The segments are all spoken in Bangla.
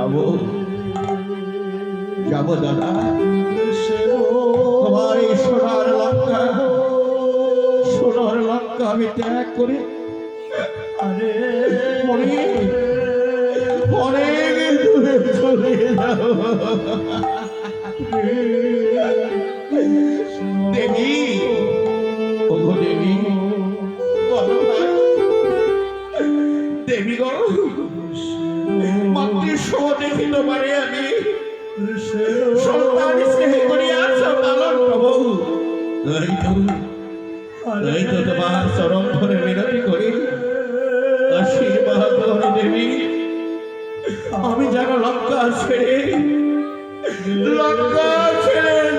যাবো যাবো দাদা, তোমার এই সোনার লঙ্কা আমি ত্যাগ করে অনেক অনেক দূরে চলে যাবো। দেবী, ওগো দেবী, দেবী গো, মাতৃ সহ দেখি তোমারে আমি সন্তান স্নেহ করিয়া পালন করবো। এই তো তোমার চরম ধরে বিনতি করি, আশীর্বাদ করে দেবী, আমি যেন লঙ্কা ছেড়ে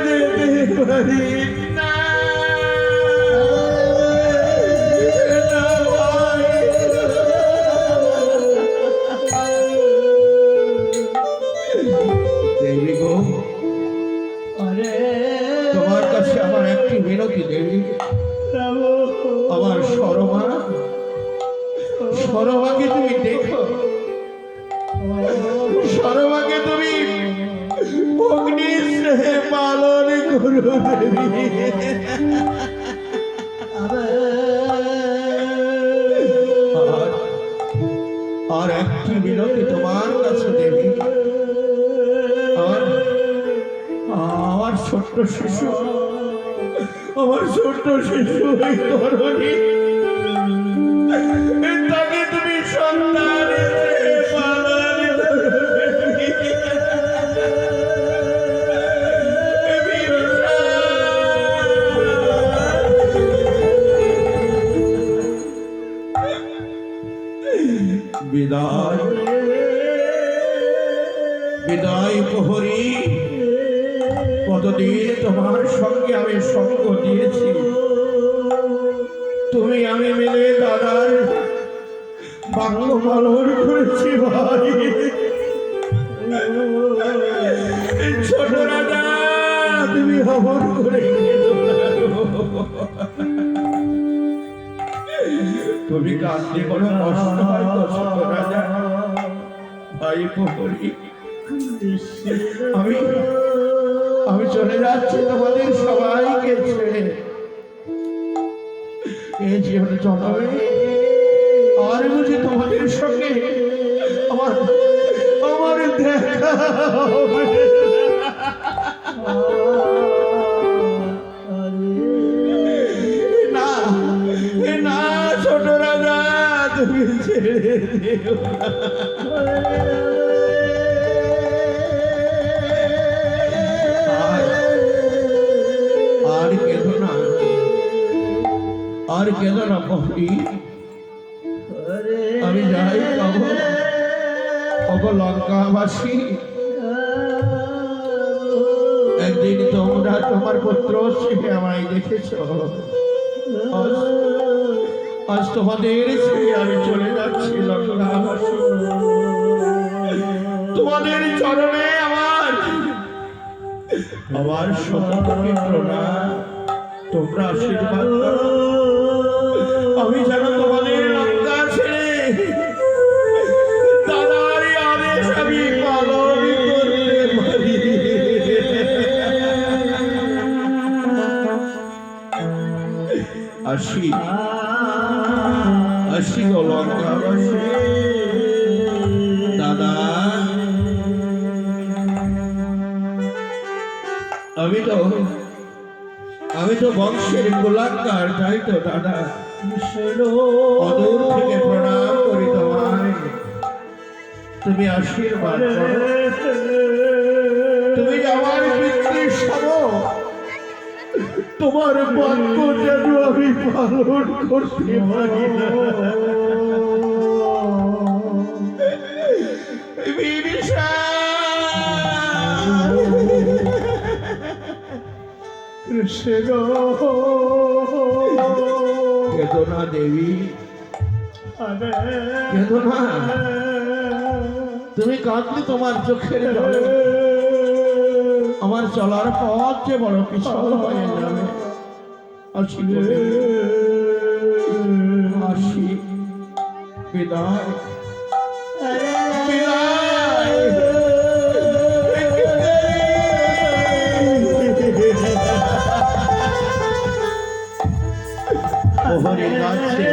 যেতে পারি না। দেবী গো, তোমার কাছে আমার একটি বিনতি দেবী, আমার সরমাকে তুমি দেখো, সরমাকে তুমি অগ্নি স্নেহে পালন করো দেবী। আর একটি বিনতি তোমার কাছে দেবী, আমার ছোট্ট শিশু এই ধরনী তাকে তুমি সন্তান পালন বিদায় বিদায় প্রহরী, কতদিন তোমার সঙ্গে আমি সঙ্গ দিয়েছি, তুমি আমি মিলে দাদার বাক্য পালন করেছি ভাই। ছোট রাজা তুমি হবন করে তুমি কাঁদলে কোনো কষ্ট হয় তো ছোট রাজা? ভাই প্রহরী, আমি চলে যাচ্ছি তোমাদের সবাইকে ছেড়ে। এই জীবন জমাবে আর বুঝি তোমাদের সঙ্গে আমার দেখা হবে না? না ছোট রাজা, তুমি ছেড়ে দিও না। আর কেন না পড়ি, আমি যাই কব লঙ্কাবাসী, একদিন তোমরা তোমার পুত্র শিখে আমায় দেখেছ, আজ তোমাদের ছেড়ে আমি চলে যাচ্ছি লঙ্কাবাসী। তোমাদের চরণে আমার শতকোটি প্রণাম, তোমরা আশীর্বাদ করো, আমি যেন তোমাদের লঙ্কা ছেড়ে দাদার আদেশ আমি পালন করতে পারি। আসি গো লঙ্কাবাসী, দাদা আমি তো বংশের গোলাকার, তাই তো দাদা? অদূর থেকে প্রণাম করি তোমায়, তুমি আশীর্বাদ করো, তুমি আমার পিতৃ সম, তোমার বাক্য যেন আমি পালন করতে পারি না। কেদনা দেবী, কেদনা, তুমি কাঁদলে তোমার চোখের জলে আমার চলার পথ যে বড় পিছল হয়ে যাবে। আসি, বিদায় বিদায়। কাছে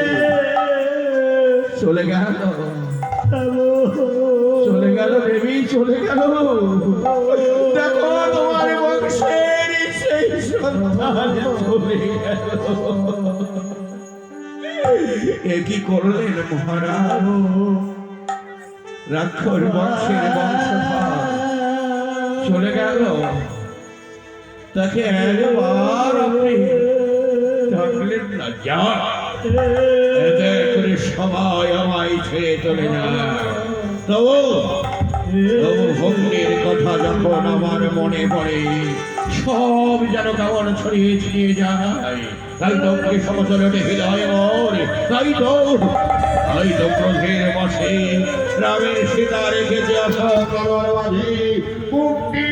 চলে গেল, চলে গেল দেবী, চলে গেল। দেখো তোমার বংশের সেই সন্তান চলে গেল। এ কি করলেন মহারাজ? রাক্ষস বংশের বংশধর চলে গেল, তাকে একবার আপনি থাকলেন না। যা এতে করে সবাই আমায় ছেড়ে চলে যায়, তবু ভগ্নের কথা যখন আমার মনে পড়ে সব যেন কেমন ছড়িয়ে ছিড়িয়ে যায়। তাই তো সমতলে হৃদয় মর, তাই তো ক্রোধের বসে রামের সীতা রেখেছে আসা আমার মাঝে মুক্তি